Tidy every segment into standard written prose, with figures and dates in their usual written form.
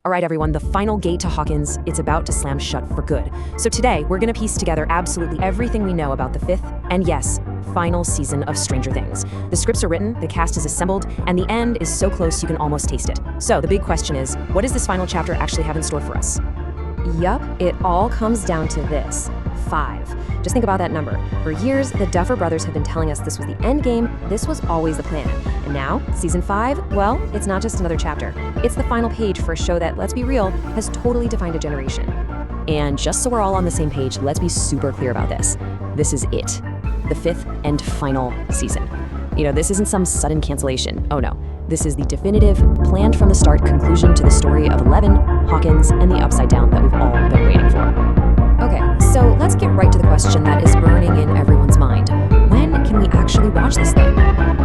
All right, everyone, the final gate to Hawkins, it's about to slam shut for good. So today, we're gonna piece together absolutely everything we know about the fifth, and yes, final season of Stranger Things. The scripts are written, the cast is assembled, and the end is so close you can almost taste it. So the big question is, what does this final chapter actually have in store for us? Yup, it all comes down to this. 5. Just think about that number. For years, the Duffer Brothers have been telling us this was the end game, this was always the plan. And now, season 5, well, it's not just another chapter. It's the final page for a show that, let's be real, has totally defined a generation. And just so we're all on the same page, let's be super clear about this. This is it. The fifth and final season. This isn't some sudden cancellation. Oh no. This is the definitive, planned from the start conclusion to the story of Eleven, Hawkins, and the Upside Down that we've all been waiting for. Okay, so let's get right to the question that is burning in everyone's mind. When can we actually watch this thing?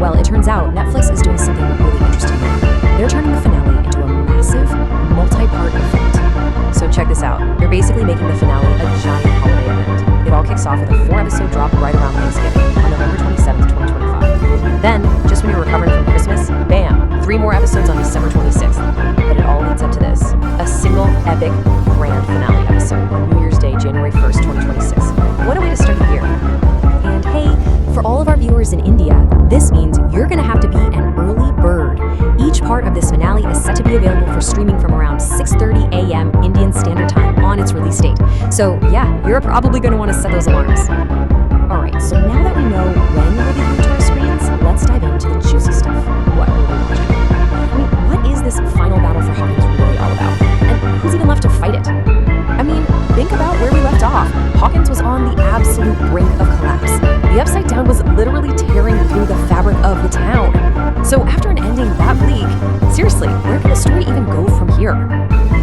Well, it turns out Netflix is doing something really interesting here. They're turning the finale into a massive, multi-part event. So check this out. They're basically making the finale a giant holiday event. It all kicks off with a 4-episode drop right around Thanksgiving on November 27th, 2025. Then, just when you're recovering from Christmas, bam, 3 more episodes on December 26th. But it all leads up to this, a single epic grand finale episode on New Year's Day, January 1st, 2026. What a way to start the year. And hey, for all of our viewers in India, this means you're gonna have to be an early bird. Each part of this finale is set to be available for streaming from around 6:30 a.m. Indian Standard Time on its release date. So yeah, you're probably gonna wanna set those alarms. All right, so now that we know when we'll be glued to our screens, let's dive into the juicy stuff. What will we watching? I mean, what is this final battle for Hawkins really all about? And who's even left to fight it? I mean, think about where we left off. Hawkins was on the absolute brink of collapse. The Upside Down was literally tearing through the fabric of the town. So after an ending that bleak, seriously, where can the story even go from here?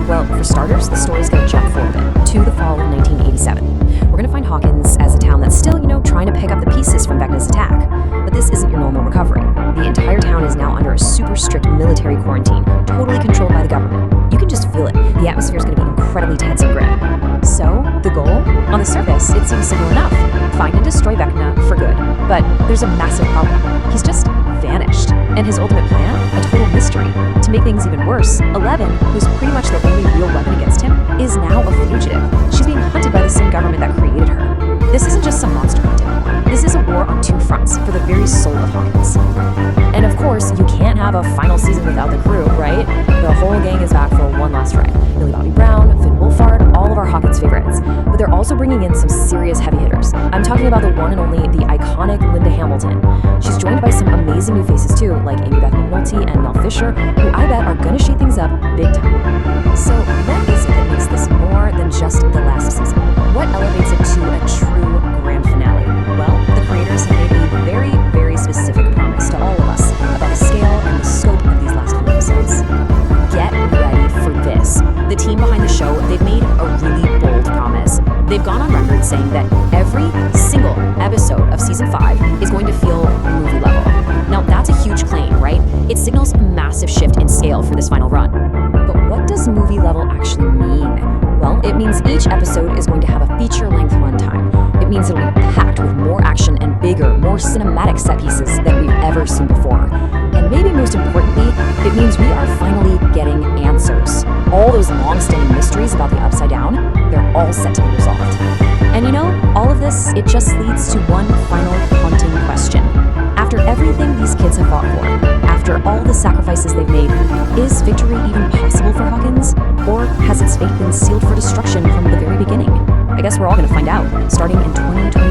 Well, for starters, the story's gonna jump forward a bit to the fall of 1987. We're gonna find Hawkins as a town that's still, trying to pick up the pieces from Vecna's attack. But this isn't your normal recovery. The entire town is now under a super strict military quarantine, totally controlled by the government. You can just feel it. The atmosphere's gonna be incredibly tense and grim. So, the goal? On the surface, it seems simple enough. Find and destroy Vecna for good. But there's a massive problem. He's just vanished. And his ultimate plan? A total mystery. To make things even worse, Eleven, who's pretty much the only real weapon against him, is now a fugitive. She's being hunted by the same government that created her. This isn't just some monster hunt anymore. This is a war on 2 fronts for the very soul of Hawkins. And of course, you can't have a final season without the crew, right? The whole gang is back for one last try. Millie Bobby Brown, Finn Wolfhard, all of our Hawkins favorites. But they're also bringing in some serious heavy hitters. I'm talking about the one and only, the iconic Linda Hamilton. She's joined by some amazing new faces too, like Amy Beth McNulty and Mel Fisher, who I bet are gonna shake things up big time. So what is it that makes this more than just the last season? What elevates it to a true grand finale? Well, the creators have made a very, very specific promise to all of us about the scale and the scope of these last few episodes. Get ready for this. The team behind the show, they've made a really bold promise. They've gone on record saying that every single episode of season 5 is going to feel movie level. Now, that's a huge claim, right? It signals a massive shift in scale for this final run. But what does movie level actually mean? Well, it means each episode is going to have a feature-length runtime. It means it'll be packed with more action and bigger, more cinematic set pieces than we've ever seen before. And maybe most importantly, it means we are finally getting answers. All those long-standing mysteries about the Upside Down, they're all set to be resolved. And all of this, it just leads to one final haunting question. After everything these kids have fought for, after all the sacrifices they've made, is victory even possible for Hawkins? Or has its fate been sealed for destruction from the very beginning? I guess we're all going to find out, starting in 2020.